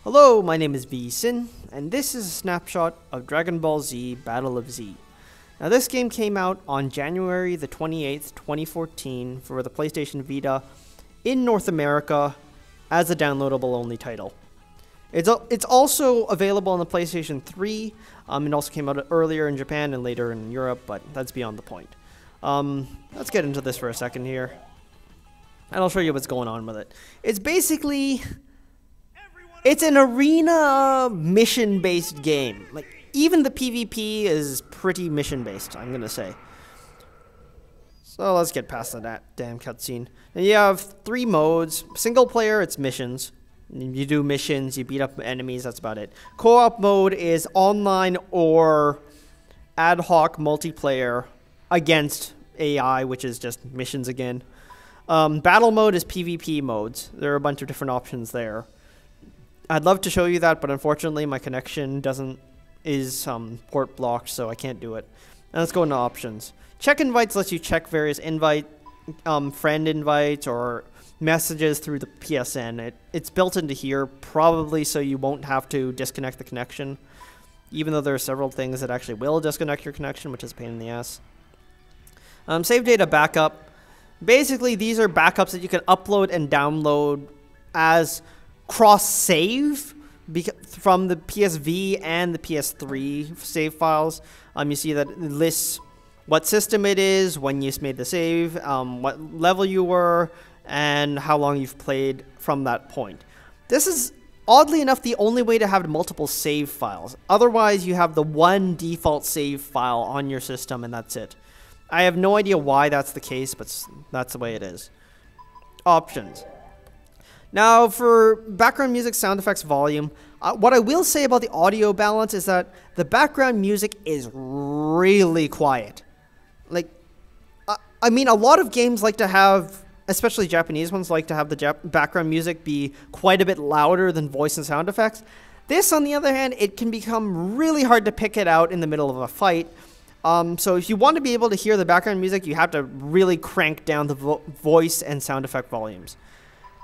Hello, my name is VSin, and this is a snapshot of Dragon Ball Z Battle of Z. Now this game came out on January the 28th, 2014 for the PlayStation Vita in North America as a downloadable only title. It's also available on the PlayStation 3. It also came out earlier in Japan and later in Europe, but that's beyond the point. Let's get into this for a second here, and I'll show you what's going on with it. It's basically... It's an arena mission-based game. Like, even the PvP is pretty mission-based, I'm gonna say. So let's get past that damn cutscene. Now you have 3 modes. Single player, it's missions. You do missions, you beat up enemies, that's about it. Co-op mode is online or ad hoc multiplayer against AI, which is just missions again. Battle mode is PvP modes. There are a bunch of different options there. I'd love to show you that, but unfortunately my connection is port blocked, so I can't do it. And let's go into options. Check invites lets you check various friend invites or messages through the PSN. It's built into here, probably so you won't have to disconnect the connection, even though there are several things that actually will disconnect your connection, which is a pain in the ass. Save data backup. Basically, these are backups that you can upload and download as cross-save from the PSV and the PS3 save files. You see that it lists what system it is, when you made the save, what level you were, and how long you've played from that point. This is, oddly enough, the only way to have multiple save files. Otherwise, you have the one default save file on your system, and that's it. I have no idea why that's the case, but that's the way it is. Options. Now, for background music, sound effects, volume, what I will say about the audio balance is that the background music is really quiet. Like, I mean, a lot of games like to have, especially Japanese ones, like to have the background music be quite a bit louder than voice and sound effects. This, on the other hand, it can become really hard to pick it out in the middle of a fight. So if you want to be able to hear the background music, you have to really crank down the voice and sound effect volumes.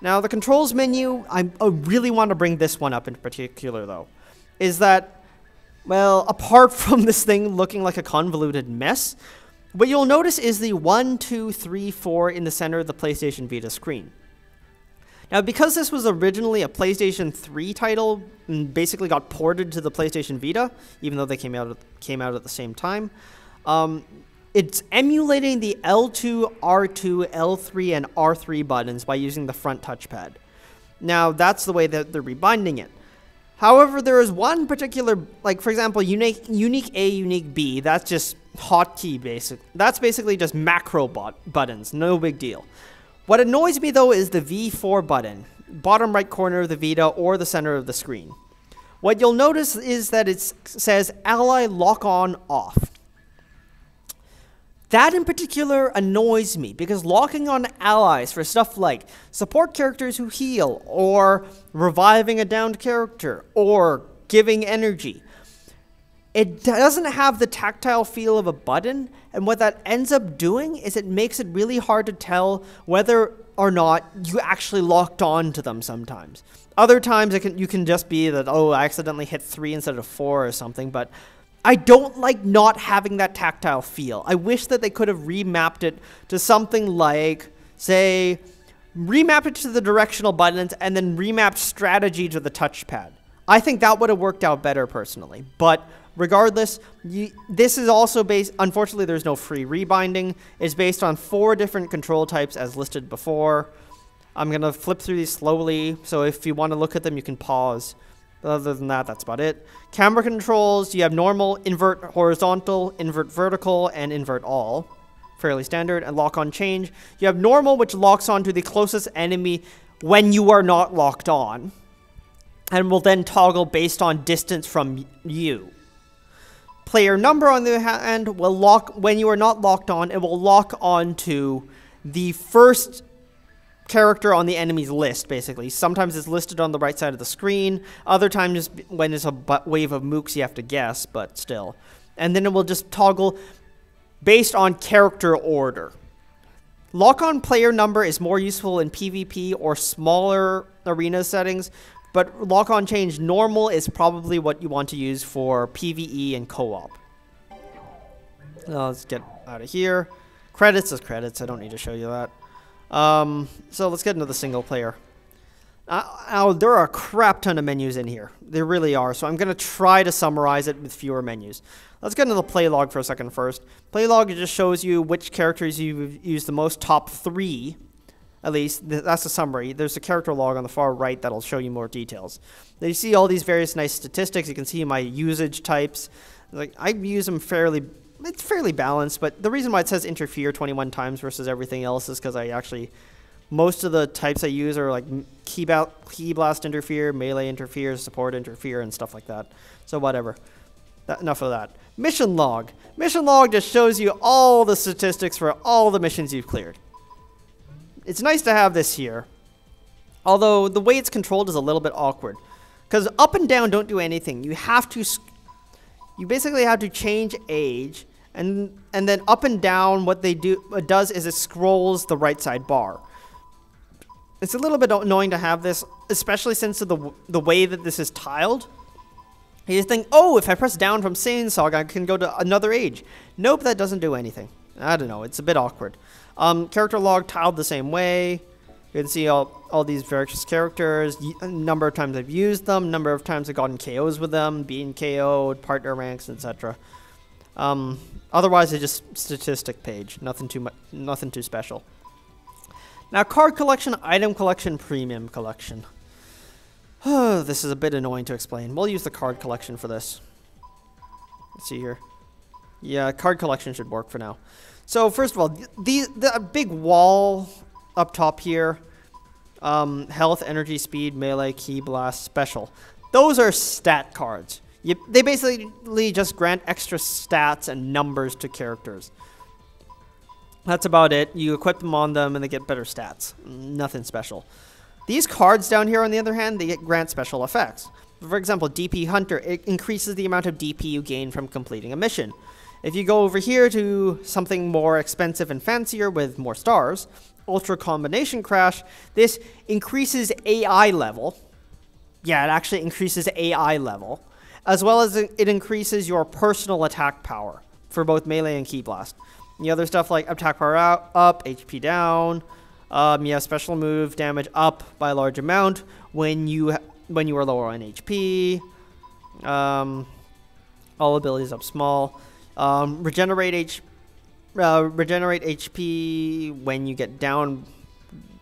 Now, the controls menu, I really want to bring this one up in particular, though, is that, well, apart from this thing looking like a convoluted mess, what you'll notice is the 1, 2, 3, 4 in the center of the PlayStation Vita screen. Now, because this was originally a PlayStation 3 title and basically got ported to the PlayStation Vita, even though they came out at the same time, it's emulating the L2, R2, L3, and R3 buttons by using the front touchpad. Now, that's the way that they're rebinding it. However, there is one particular, like, for example, unique A, unique B, that's just hotkey basic. That's basically just macro buttons, no big deal. What annoys me, though, is the V4 button, bottom right corner of the Vita or the center of the screen. What you'll notice is that it says Ally Lock On Off. That in particular annoys me, because locking on allies for stuff like support characters who heal, or reviving a downed character, or giving energy, it doesn't have the tactile feel of a button, and what that ends up doing is it makes it really hard to tell whether or not you actually locked on to them sometimes. Other times you can just be that, oh, I accidentally hit 3 instead of 4 or something, but I don't like not having that tactile feel. I wish that they could have remapped it to something like, say, remapped it to the directional buttons and then remapped strategy to the touchpad. I think that would have worked out better personally. But regardless, this is also based, unfortunately there's no free rebinding. It's based on 4 different control types as listed before. I'm going to flip through these slowly, so if you want to look at them, you can pause. Other than that, that's about it. Camera controls, you have normal, invert horizontal, invert vertical, and invert all. Fairly standard. And lock on change. You have normal, which locks on to the closest enemy when you are not locked on, and will then toggle based on distance from you. Player number, on the other hand, will lock, when you are not locked on, it will lock on to the first character on the enemy's list, basically. Sometimes it's listed on the right side of the screen. Other times, when it's a wave of mooks, you have to guess, but still. And then it will just toggle based on character order. Lock-on player number is more useful in PvP or smaller arena settings. But lock-on change normal is probably what you want to use for PvE and co-op. Let's get out of here. Credits is credits. I don't need to show you that. So let's get into the single player. Now, there are a crap ton of menus in here. There really are. So I'm going to try to summarize it with fewer menus. Let's get into the play log for a second first. Play log just shows you which characters you've used the most, top 3. At least, that's a summary. There's a character log on the far right that'll show you more details. Now you see all these various nice statistics. You can see my usage types. Like, I use them it's fairly balanced, but the reason why it says interfere 21 times versus everything else is because most of the types I use are like key blast interfere, melee interfere, support interfere, and stuff like that. So whatever. Enough of that. Mission log. Mission log just shows you all the statistics for all the missions you've cleared. It's nice to have this here, although the way it's controlled is a little bit awkward, because up and down don't do anything. You basically have to change age, and then up and down what it does is it scrolls the right side bar. It's a little bit annoying to have this, especially since of the way that this is tiled. You just think, oh, if I press down from Saiyan Saga, I can go to another age. Nope, that doesn't do anything. I don't know, it's a bit awkward. Character log tiled the same way. You can see all these various characters, number of times I've used them, number of times I've gotten KOs with them, being KO'd, partner ranks, etc. Otherwise, it's just statistic page, nothing too special. Now, card collection, item collection, premium collection. This is a bit annoying to explain. We'll use the card collection for this. Let's see here. Yeah, card collection should work for now. So first of all, the big wall up top here, health, energy, speed, melee, key blast, special. Those are stat cards. They basically just grant extra stats and numbers to characters. That's about it. You equip them on them and they get better stats. Nothing special. These cards down here, on the other hand, they grant special effects. For example, DP Hunter, it increases the amount of DP you gain from completing a mission. If you go over here to something more expensive and fancier with more stars, Ultra Combination Crash, this increases AI level. Yeah, it actually increases AI level. As well as it increases your personal attack power for both melee and key blast. The other stuff like attack power up, HP down. You have special move damage up by a large amount when you are lower on HP. All abilities up small. Regenerate HP when you get down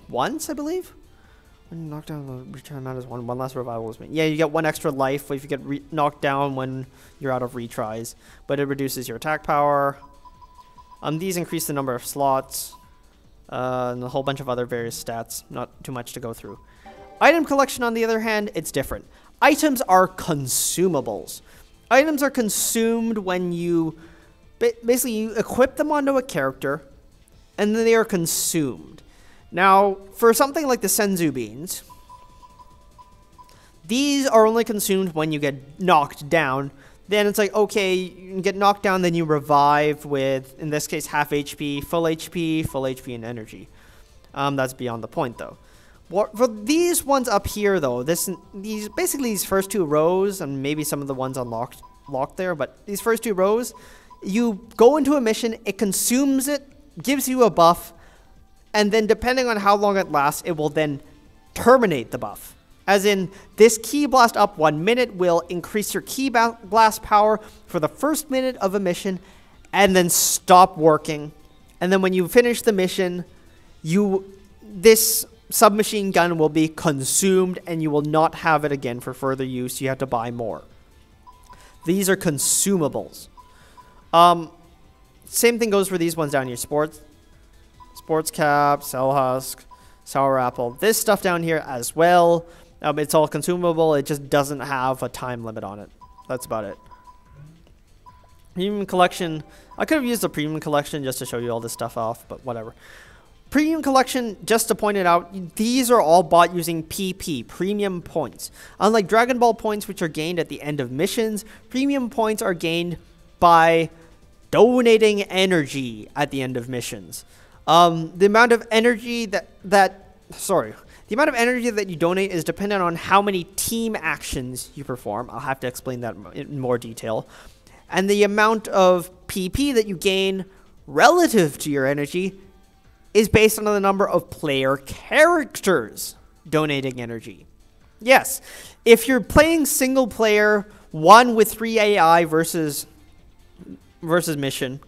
once, I believe. When you knock down, the return amount is one less revival is made. Yeah, you get 1 extra life if you get knocked down when you're out of retries, but it reduces your attack power. These increase the number of slots, and a whole bunch of other various stats. Not too much to go through. Item collection, on the other hand, it's different. Items are consumables. Items are consumed when you basically you equip them onto a character, and then they are consumed. Now, for something like the Senzu Beans, these are only consumed when you get knocked down. Then it's like, okay, you get knocked down, then you revive with, in this case, half HP, full HP, and energy. That's beyond the point, though. For these ones up here, though, these first 2 rows, and maybe some of the ones unlocked there, but these first 2 rows, you go into a mission, it consumes it, gives you a buff, and then depending on how long it lasts, it will then terminate the buff. As in, this Key Blast up 1 minute will increase your Key Blast power for the first minute of a mission, and then stop working. And then when you finish the mission, this submachine gun will be consumed, and you will not have it again for further use. You have to buy more. These are consumables. Same thing goes for these ones down here. Sports Cap, Cell Husk, Sour Apple. This stuff down here as well. It's all consumable. It just doesn't have a time limit on it. That's about it. Premium collection. I could have used the premium collection just to show you all this stuff off, but whatever. Premium collection, just to point it out, these are all bought using PP, premium points. Unlike Dragon Ball points, which are gained at the end of missions, premium points are gained by donating energy at the end of missions. The amount of energy the The amount of energy that you donate is dependent on how many team actions you perform. I'll have to explain that in more detail. And the amount of PP that you gain relative to your energy is based on the number of player characters donating energy. Yes, if you're playing single player, 1 with 3 AI versus mission,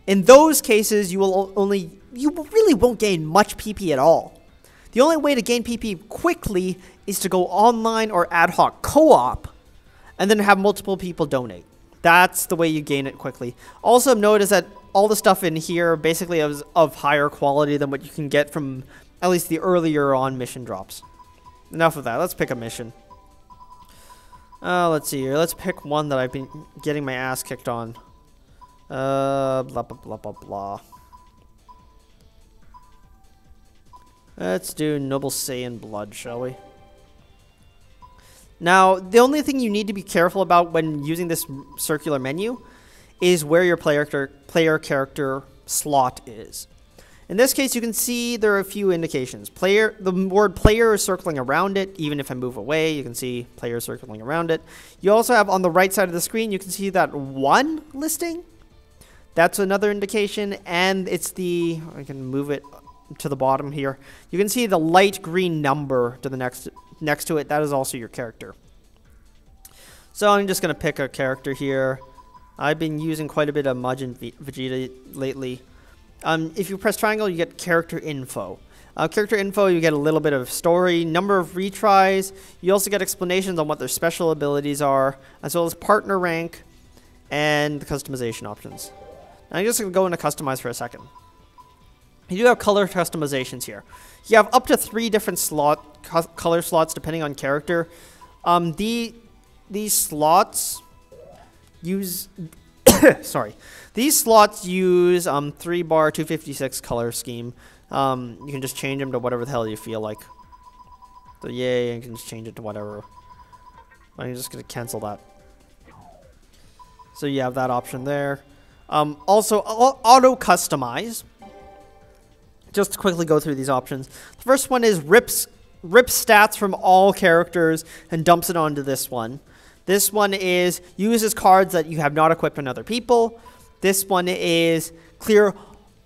in those cases you really won't gain much PP at all. The only way to gain PP quickly is to go online or ad hoc co-op and then have multiple people donate. That's the way you gain it quickly. Also notice that all the stuff in here basically is of higher quality than what you can get from at least the earlier on mission drops. Enough of that. Let's pick a mission. Let's see here. Let's pick one that I've been getting my ass kicked on. Blah, blah, blah, blah, blah. Let's do Noble Saiyan Blood, shall we? Now, the only thing you need to be careful about when using this circular menu is where your player character slot is. In this case, you can see there are a few indications. The word player is circling around it. Even if I move away, you can see player circling around it. You also have on the right side of the screen, you can see that 1 listing. That's another indication, and it's I can move it to the bottom here. You can see the light green number to the next to it. That is also your character. So I'm just going to pick a character here. I've been using quite a bit of Majin Vegeta lately. If you press triangle, you get character info. Character info, you get a little bit of story, number of retries. You also get explanations on what their special abilities are, as well as partner rank and the customization options. Now I'm just going to go into customize for a second. You do have color customizations here. You have up to 3 different color slots depending on character. These slots use these slots use 3-bar 256 color scheme. You can just change them to whatever the hell you feel like. So yay, you can just change it to whatever. I'm just gonna cancel that. So you have that option there. Also auto customize. Just to quickly go through these options. The first one is rips stats from all characters and dumps it onto this one. This one is uses cards that you have not equipped on other people. This one is clear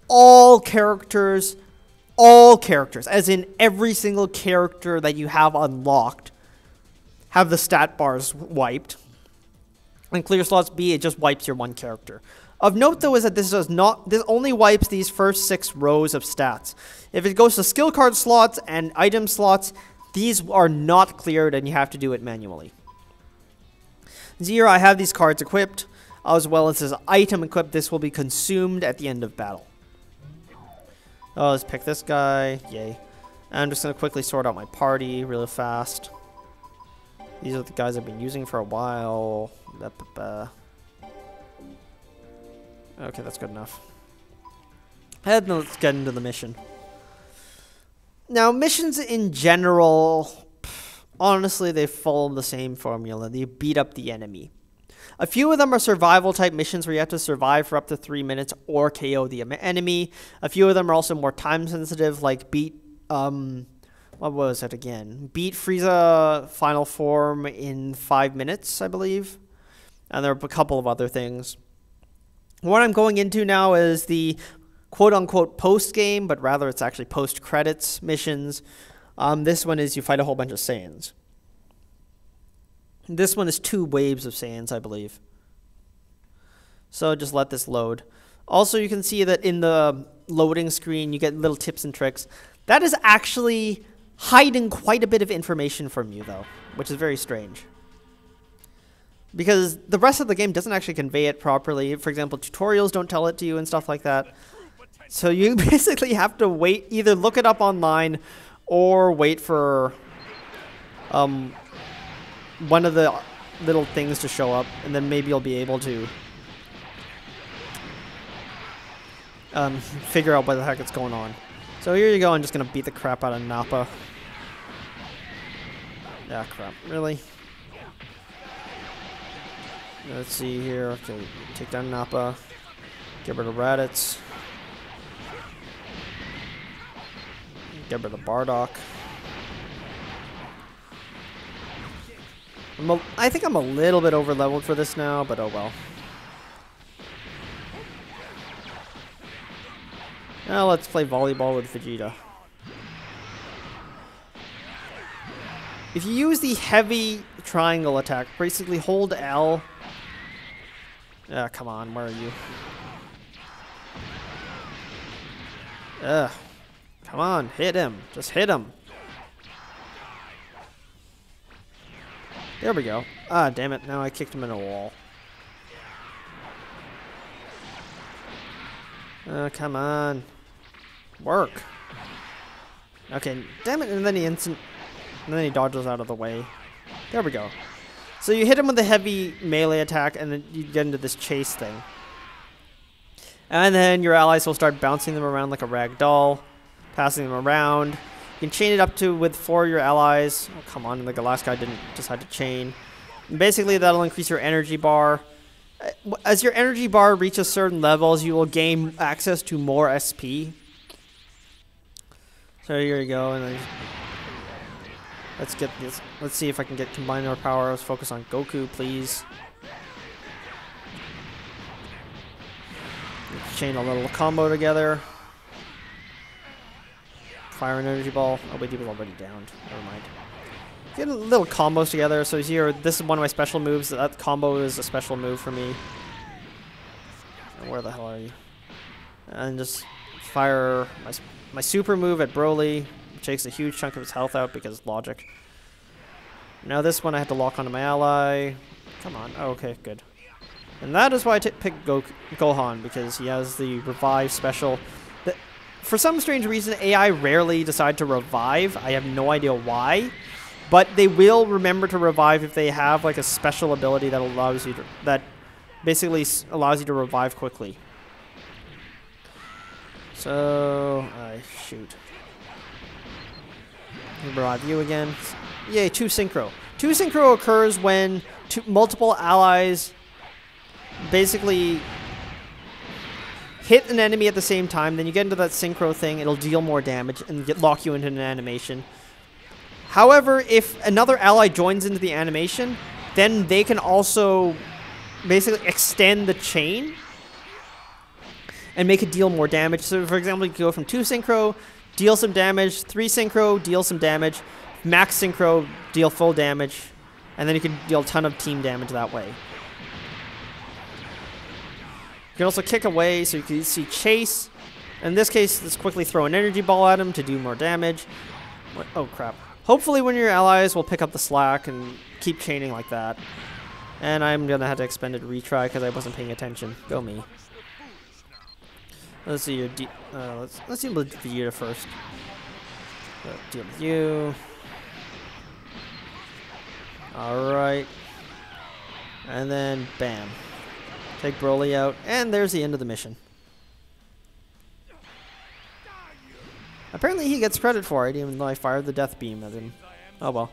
all characters, as in every single character that you have unlocked, have the stat bars wiped. And clear slots B, it just wipes your one character. Of note, though, is that this only wipes these first 6 rows of stats. If it goes to skill card slots and item slots, these are not cleared and you have to do it manually. Here I have these cards equipped, as well as this item equipped. This will be consumed at the end of battle. Oh, let's pick this guy. Yay. And I'm just going to quickly sort out my party really fast. These are the guys I've been using for a while. Okay, that's good enough. And let's get into the mission. Now, missions in general, honestly, they follow the same formula. They beat up the enemy. A few of them are survival type missions where you have to survive for up to 3 minutes or KO the enemy. A few of them are also more time sensitive, like beat, what was it again? Beat Frieza final form in 5 minutes, I believe. And there are a couple of other things. What I'm going into now is the quote-unquote post-game, but rather it's actually post-credits missions. This one is you fight a whole bunch of Saiyans. This one is 2 waves of Saiyans, I believe. So just let this load. Also, you can see that in the loading screen, you get little tips and tricks. That is actually hiding quite a bit of information from you, though, which is very strange. Because the rest of the game doesn't actually convey it properly. For example, tutorials don't tell it to you and stuff like that. So you basically have to wait, either look it up online or wait for one of the little things to show up, and then maybe you'll be able to figure out what the heck is going on. So here you go, I'm just going to beat the crap out of Nappa. Yeah, crap. Really? Let's see here. Okay, take down Nappa. Get rid of Raditz. Get rid of Bardock. I think I'm a little bit over leveled for this now, but oh well. Now let's play volleyball with Vegeta. If you use the heavy triangle attack, basically hold L. Ah, come on, where are you? Ugh. Come on, hit him. Just hit him. There we go. Ah, damn it. Now I kicked him in a wall. Come on. Work. Okay, damn it. And then he dodges out of the way. There we go. So you hit him with the heavy melee attack, and then you get into this chase thing. And then your allies will start bouncing them around like a rag doll, passing them around. You can chain it up to with 4 of your allies. Oh, come on, like the last guy didn't decide to chain. And basically, that'll increase your energy bar. As your energy bar reaches certain levels, you will gain access to more SP. So here you go, and then let's get this. Let's see if I can get combined our power. Let's focus on Goku, please. Let's chain a little combo together. Fire an energy ball. Oh wait, he was already downed. Never mind. Get a little combos together. So here, this is one of my special moves. That combo is a special move for me. Where the hell are you? And just fire my super move at Broly, which takes a huge chunk of his health out because logic. Now this one I have to lock onto my ally. Come on. Oh, okay, good. And that is why I picked Gohan, because he has the revive special. For some strange reason, AI rarely decide to revive. I have no idea why. But they will remember to revive if they have like a special ability that allows you to, that basically allows you to revive quickly. So, shoot. Revive you again. Yay, 2 synchro. 2 synchro occurs when multiple allies basically hit an enemy at the same time. Then you get into that synchro thing. It'll deal more damage and lock you into an animation. However, if another ally joins into the animation, then they can also basically extend the chain and make it deal more damage. So, for example, you can go from 2 synchro, deal some damage, 3 synchro, deal some damage, max synchro, deal full damage, and then you can deal a ton of team damage that way. You can also kick away, so you can see chase. In this case, let's quickly throw an energy ball at him to do more damage. Oh, crap. Hopefully one of your allies will pick up the slack and keep chaining like that. And I'm going to have to expend a retry because I wasn't paying attention. Go me. Let's see your let's deal with Vegeta first. Deal with you. Alright. And then bam. Take Broly out. And there's the end of the mission. Apparently he gets credit for it, even though I fired the death beam at him. Oh well.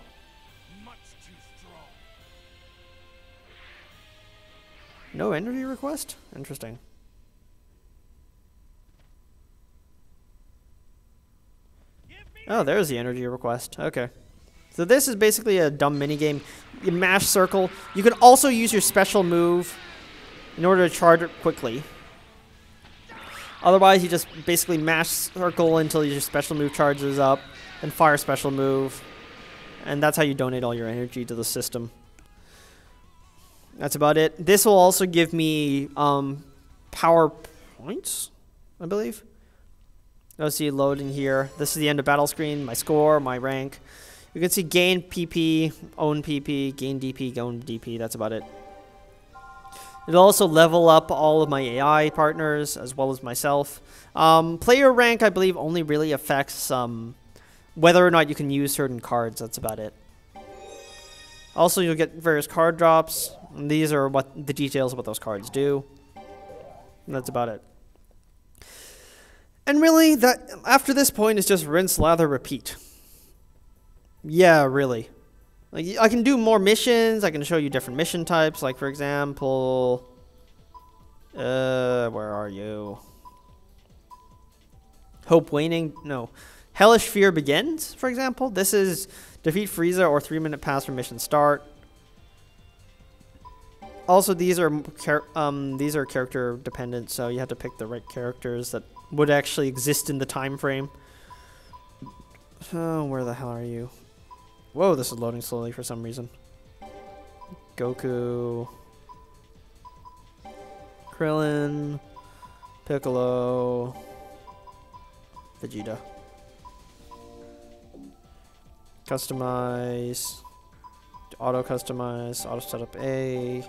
No energy request? Interesting. Oh, there's the energy request. Okay. So this is basically a dumb minigame. You mash circle. You can also use your special move in order to charge it quickly. Otherwise, you just basically mash circle until your special move charges up, and fire special move. And that's how you donate all your energy to the system. That's about it. This will also give me power points, I believe. Let's see, loading here. This is the end of battle screen, my score, my rank. You can see gain PP, own PP, gain DP, own DP. That's about it. It'll also level up all of my AI partners as well as myself. Player rank, I believe, only really affects whether or not you can use certain cards. That's about it. Also, you'll get various card drops. And these are what the details of what those cards do. And that's about it. And really, that after this point, it's just rinse, lather, repeat. Yeah, really. Like, I can do more missions. I can show you different mission types. Like, for example, where are you? Hope waning. No, Hellish Fear begins. For example, this is defeat Frieza or 3-minute pass from mission start. Also, these are character dependent, so you have to pick the right characters that would actually exist in the time frame. Oh, where the hell are you? Whoa, this is loading slowly for some reason. Goku, Krillin, Piccolo, Vegeta. Customize, auto customize, auto setup A.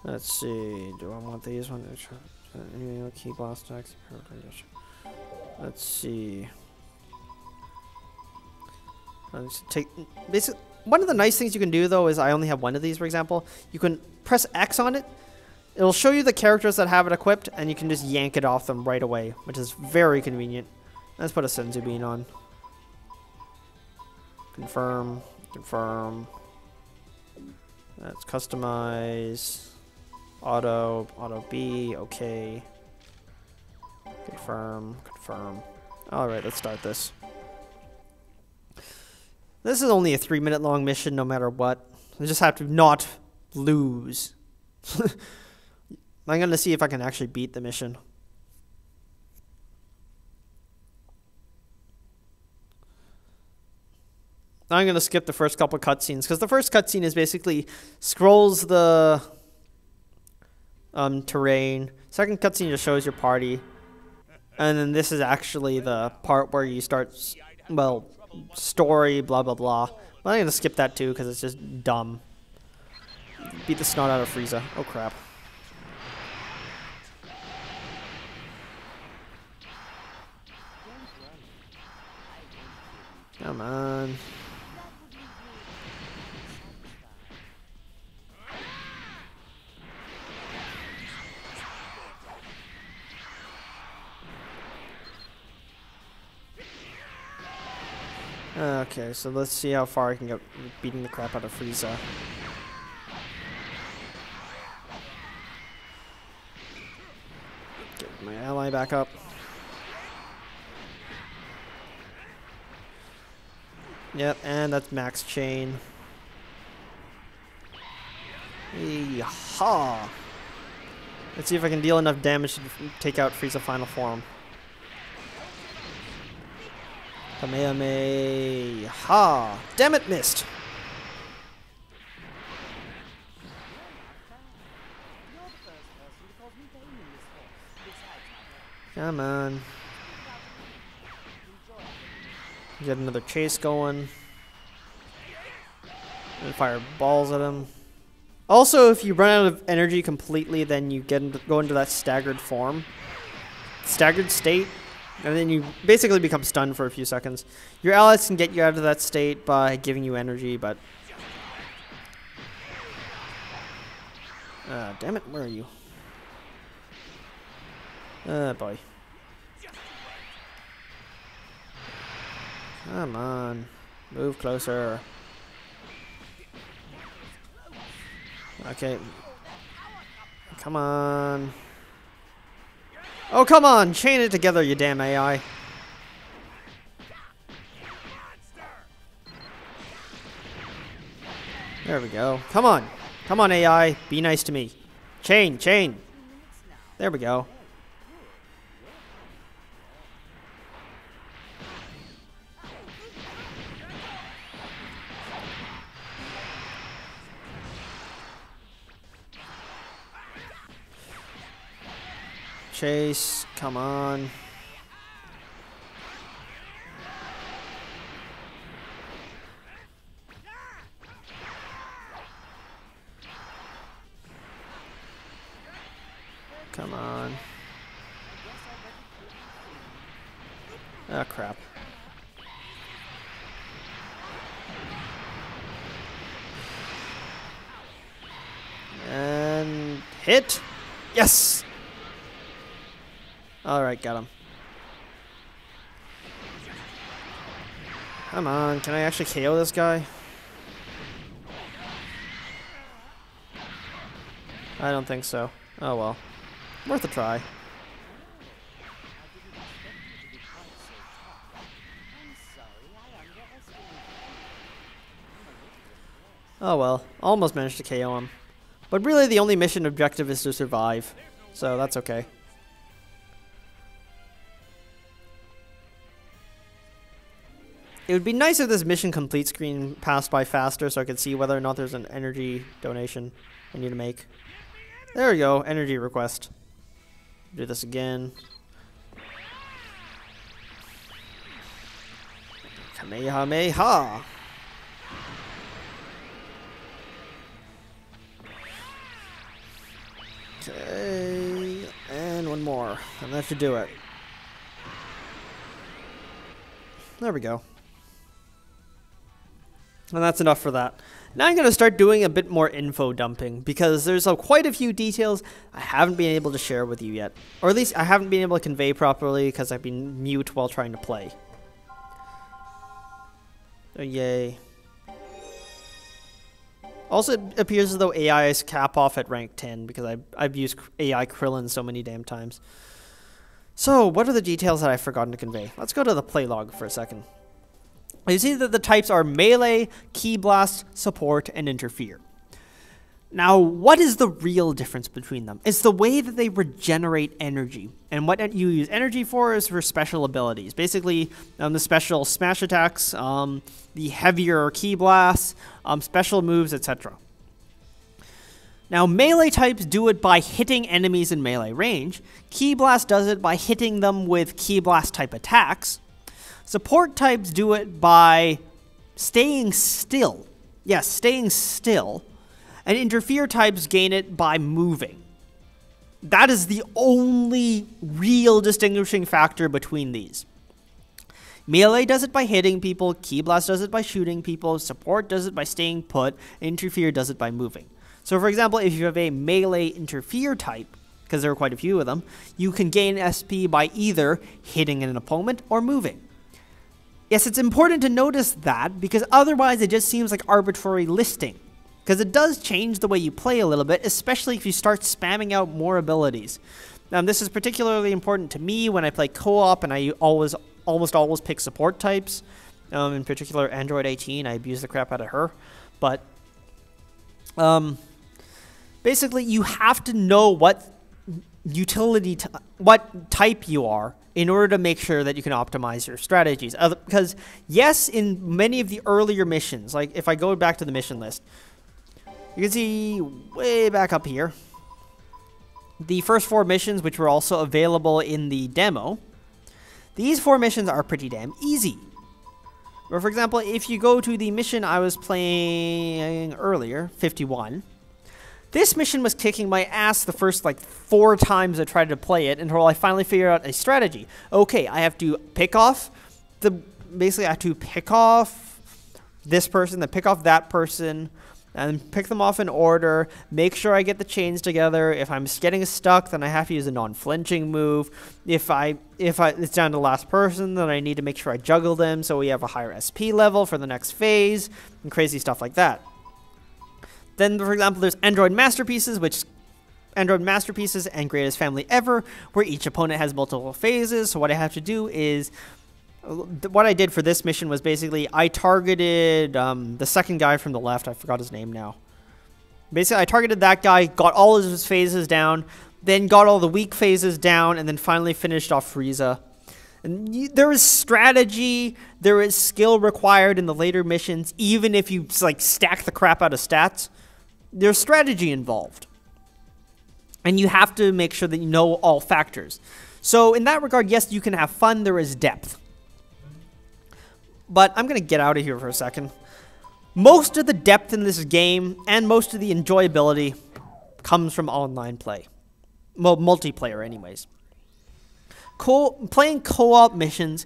Let's see, do I want these ones? Key boss attacks. Let's see. Let's take basically one of the nice things you can do though is I only have one of these, for example. You can press X on it. It'll show you the characters that have it equipped, and you can just yank it off them right away, which is very convenient. Let's put a Senzu Bean on. Confirm. Confirm. Let's customize. Auto B. Okay. Confirm. Confirm. Alright, let's start this. This is only a 3-minute long mission no matter what. I just have to not lose. I'm going to see if I can actually beat the mission. I'm going to skip the first couple cutscenes because the first cutscene is basically scrolls the terrain. Second cutscene just shows your party. And then this is actually the part where you start, well, story, blah, blah, blah. But I'm going to skip that too because it's just dumb. Beat the snot out of Frieza. Oh, crap. Come on. Okay, so let's see how far I can get beating the crap out of Frieza. Get my ally back up. Yep, and that's max chain. Yeehaw! Let's see if I can deal enough damage to take out Frieza final form. Kamehameha! Ha! Damn it, missed! Come on. Get another chase going. And fire balls at him. Also, if you run out of energy completely, then you go into that staggered form. Staggered state. And then you basically become stunned for a few seconds. Your allies can get you out of that state by giving you energy, but... damn it, where are you? Boy. Come on. Move closer. Okay. Come on. Oh, come on! Chain it together, you damn AI. There we go. Come on. Come on, AI. Be nice to me. Chain, chain. There we go. Chase, come on. Come on. Ah, crap. And hit. Yes! Alright, got him. Come on, can I actually KO this guy? I don't think so. Oh well. Worth a try. Oh well, almost managed to KO him. But really the only mission objective is to survive, so that's okay. It would be nice if this mission complete screen passed by faster so I could see whether or not there's an energy donation I need to make. There we go, energy request. Do this again. Kamehameha! Okay, and one more, and that should do it. There we go. And that's enough for that. Now I'm going to start doing a bit more info dumping, because there's quite a few details I haven't been able to share with you yet. Or at least I haven't been able to convey properly because I've been mute while trying to play. Oh, yay. Also, it appears as though AI is cap off at rank 10, because I've used AI Krillin so many damn times. So, what are the details that I've forgotten to convey? Let's go to the play log for a second. You see that the types are Melee, Ki Blast, Support, and Interfere. Now, what is the real difference between them? It's the way that they regenerate energy. And what you use energy for is for special abilities. Basically, the special smash attacks, the heavier Ki Blasts, special moves, etc. Now, melee types do it by hitting enemies in melee range. Ki Blast does it by hitting them with Ki Blast type attacks. Support types do it by staying still. Yes, staying still. And interfere types gain it by moving. That is the only real distinguishing factor between these. Melee does it by hitting people, Ki Blast does it by shooting people, Support does it by staying put, Interfere does it by moving. So for example, if you have a melee interfere type, because there are quite a few of them, you can gain SP by either hitting an opponent or moving. Yes, it's important to notice that, because otherwise it just seems like arbitrary listing. Because it does change the way you play a little bit, especially if you start spamming out more abilities. This is particularly important to me when I play co-op, and I almost always pick support types. In particular, Android 18, I abuse the crap out of her. But basically, you have to know what what type you are in order to make sure that you can optimize your strategies. Because yes, in many of the earlier missions, like if I go back to the mission list, you can see way back up here, the first 4 missions, which were also available in the demo. These 4 missions are pretty damn easy. But for example, if you go to the mission I was playing earlier, 51, this mission was kicking my ass the first 4 times I tried to play it until I finally figured out a strategy. Okay, I have to pick off basically I have to pick off this person, then pick off that person, and pick them off in order, make sure I get the chains together. If I'm getting stuck, then I have to use a non-flinching move. If it's down to the last person, then I need to make sure I juggle them so we have a higher SP level for the next phase, and crazy stuff like that. Then, for example, there's Android Masterpieces, Android Masterpieces and Greatest Family Ever, where each opponent has multiple phases. So what I have to do is, what I did for this mission was basically I targeted the second guy from the left. I forgot his name now. Basically, I targeted that guy, got all of his phases down, then got all the weak phases down, and then finally finished off Frieza. And there is strategy, there is skill required in the later missions, even if you stack the crap out of stats. There's strategy involved. And you have to make sure that you know all factors. So in that regard, yes, you can have fun, there is depth. But I'm going to get out of here for a second. Most of the depth in this game, and most of the enjoyability, comes from online play. Well, multiplayer anyways. Playing co-op missions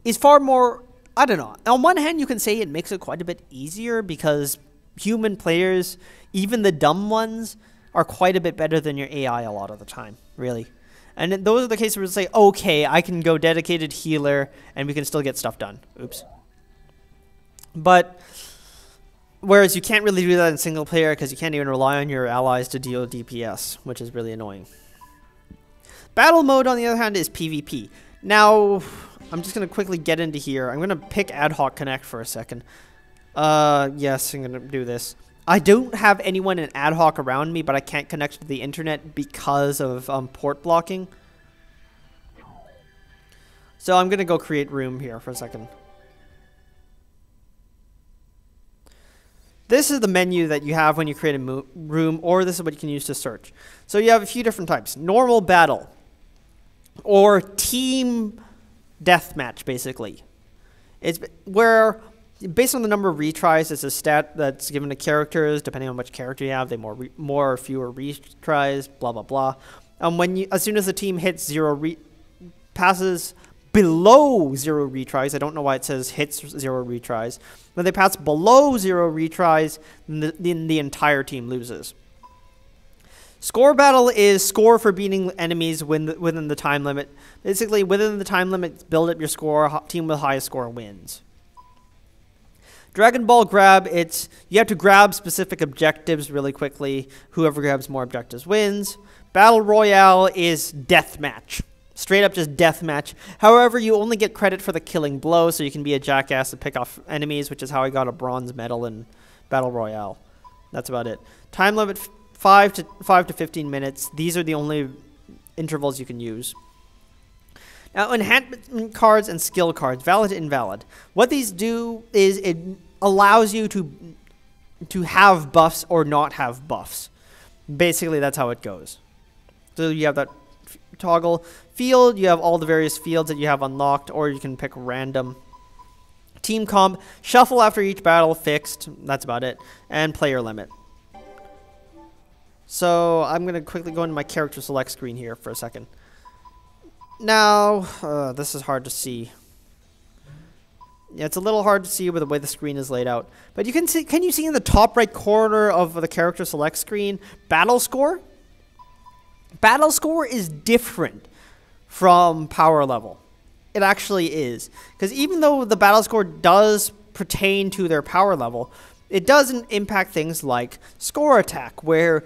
is far more, I don't know. On one hand, you can say it makes it quite a bit easier because human players, even the dumb ones, are quite a bit better than your AI a lot of the time, really. And those are the cases where it's like, okay, I can go dedicated healer and we can still get stuff done. Oops. But whereas you can't really do that in single player because you can't even rely on your allies to deal DPS, which is really annoying. Battle mode, on the other hand, is PvP. Now, I'm just going to quickly get into here. I'm going to pick Ad Hoc Connect for a second. Yes, I'm gonna do this. I don't have anyone in ad hoc around me, but I can't connect to the internet because of port blocking. So I'm gonna go create room here for a second. This is the menu that you have when you create a room, or this is what you can use to search. So you have a few different types. Normal battle, or team deathmatch, basically. It's where, based on the number of retries, it's a stat that's given to characters. Depending on which character you have, they more or fewer retries, blah, blah, blah. As soon as the team hits passes below 0 retries, I don't know why it says hits 0 retries. When they pass below 0 retries, then the entire team loses. Score battle is score for beating enemies within the time limit. Basically, within the time limit, build up your score. Team with highest score wins. Dragon Ball grab, you have to grab specific objectives really quickly. Whoever grabs more objectives wins. Battle Royale is deathmatch. Straight up just deathmatch. However, you only get credit for the killing blow, so you can be a jackass and pick off enemies, which is how I got a bronze medal in Battle Royale. That's about it. Time limit 5 to 15 minutes. These are the only intervals you can use. Now, enhancement cards and skill cards, valid and invalid. What these do is it allows you to have buffs or not have buffs. Basically, that's how it goes. So you have that toggle field, you have all the various fields that you have unlocked, or you can pick random. Team comp, shuffle after each battle, fixed, that's about it, and player limit. So I'm going to quickly go into my character select screen here for a second. Now, this is hard to see. Yeah, it's a little hard to see with the way the screen is laid out. But you can see, can you see in the top right corner of the character select screen, battle score? Battle score is different from power level. It actually is. Because even though the battle score does pertain to their power level, it doesn't impact things like score attack, where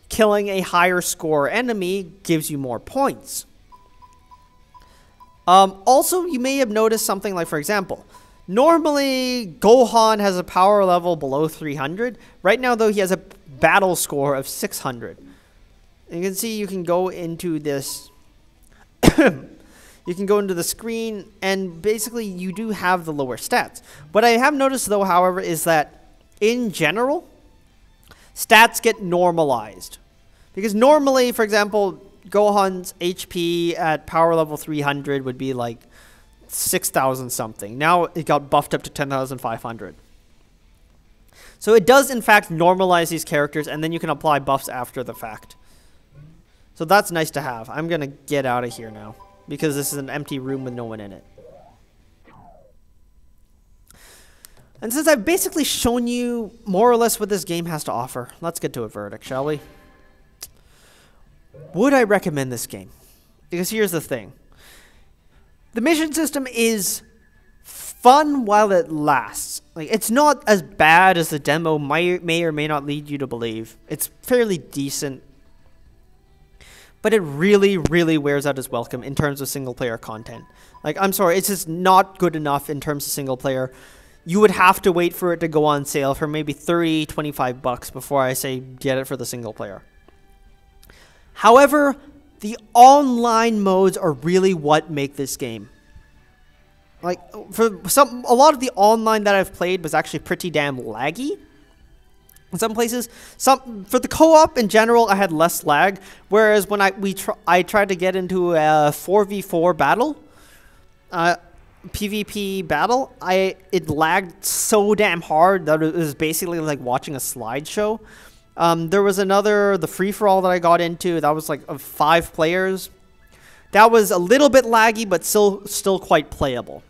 killing a higher score enemy gives you more points. Also, you may have noticed something like, for example, normally Gohan has a power level below 300. Right now, though, he has a battle score of 600. You can see you can go into this. You can go into the screen, and basically you do have the lower stats. What I have noticed, though, however, is that in general, stats get normalized. Because normally, for example, Gohan's HP at power level 300 would be like 6,000 something. Now it got buffed up to 10,500. So it does, in fact, normalize these characters, and then you can apply buffs after the fact. So that's nice to have. I'm going to get out of here now, because this is an empty room with no one in it. And since I've basically shown you more or less what this game has to offer, let's get to a verdict, shall we? Would I recommend this game? Because here's the thing. The mission system is fun while it lasts. Like, it's not as bad as the demo may or may not lead you to believe. It's fairly decent. But it really, really wears out its welcome in terms of single-player content. Like, I'm sorry, it's just not good enough in terms of single-player. You would have to wait for it to go on sale for maybe 30, 25 bucks before I say get it for the single-player. However, the online modes are really what make this game. Like, for a lot of the online that I've played was actually pretty damn laggy. In some places, for the co-op in general, I had less lag. Whereas when I tried to get into a 4v4 battle, PvP battle, it lagged so damn hard that it was basically like watching a slideshow. There was the free-for-all that I got into. That was like of 5 players. That was a little bit laggy, but still quite playable.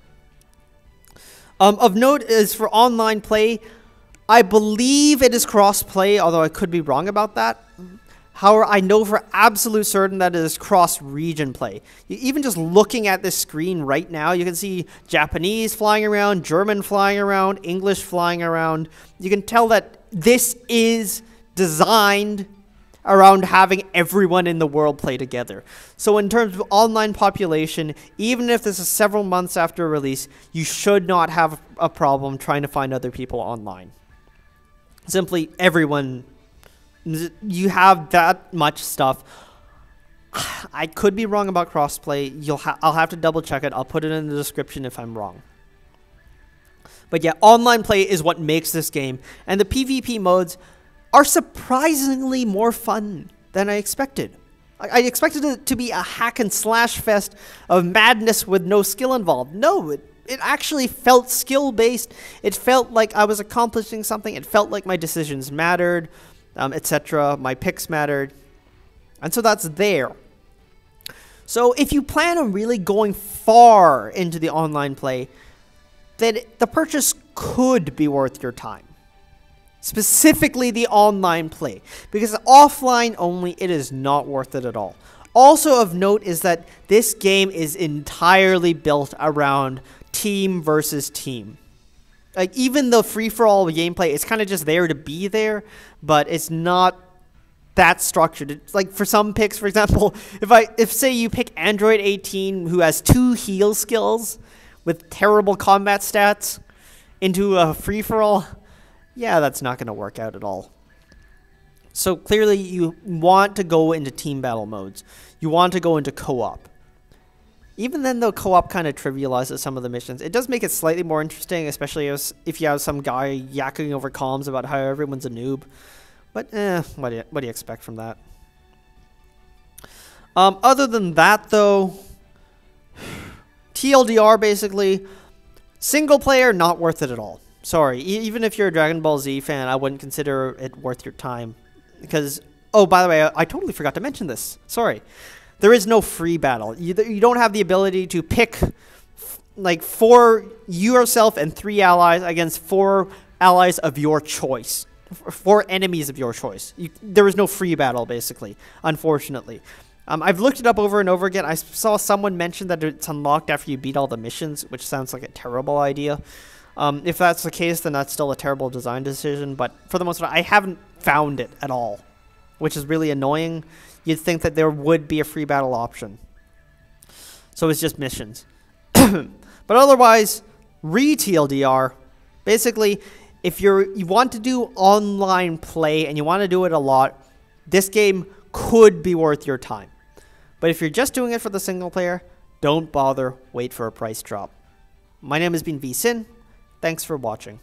Of note is for online play, I believe it is cross-play, although I could be wrong about that. However, I know for absolute certain that it is cross-region play. Even just looking at this screen right now, you can see Japanese flying around, German flying around, English flying around. You can tell that this is designed, around having everyone in the world play together. So in terms of online population, even if this is several months after release, you should not have a problem trying to find other people online. Simply everyone, you have that much stuff. I could be wrong about crossplay. I'll have to double check it. I'll put it in the description if I'm wrong. But yeah, online play is what makes this game, and the PvP modes are surprisingly more fun than I expected. I expected it to be a hack and slash fest of madness with no skill involved. No, it actually felt skill-based. It felt like I was accomplishing something. It felt like my decisions mattered, etc. My picks mattered. And so that's there. So if you plan on really going far into the online play, then the purchase could be worth your time. Specifically the online play. Because offline only, it is not worth it at all. Also of note is that this game is entirely built around team versus team. Like, even the free-for-all gameplay, it's kind of just there to be there, but it's not that structured. It's like for some picks, for example, if say you pick Android 18 who has 2 heal skills with terrible combat stats into a free-for-all, yeah, that's not going to work out at all. So clearly you want to go into team battle modes. You want to go into co-op. Even then, though, co-op kind of trivializes some of the missions. It does make it slightly more interesting, especially if you have some guy yakking over comms about how everyone's a noob. But, what do you expect from that? Other than that, though, TLDR, basically, single player, not worth it at all. Sorry, even if you're a Dragon Ball Z fan, I wouldn't consider it worth your time. Because, oh, by the way, I totally forgot to mention this. Sorry. There is no free battle. You don't have the ability to pick, like, 4 yourself and 3 allies against 4 allies of your choice. 4 enemies of your choice. There is no free battle, basically, unfortunately. I've looked it up over and over again. I saw someone mention that it's unlocked after you beat all the missions, which sounds like a terrible idea. If that's the case, then that's still a terrible design decision. But for the most part, I haven't found it at all, which is really annoying. You'd think that there would be a free battle option. So it's just missions. But otherwise, re-TLDR, basically, if you want to do online play and you want to do it a lot, this game could be worth your time. But if you're just doing it for the single player, don't bother, wait for a price drop. My name has been VSin. Thanks for watching.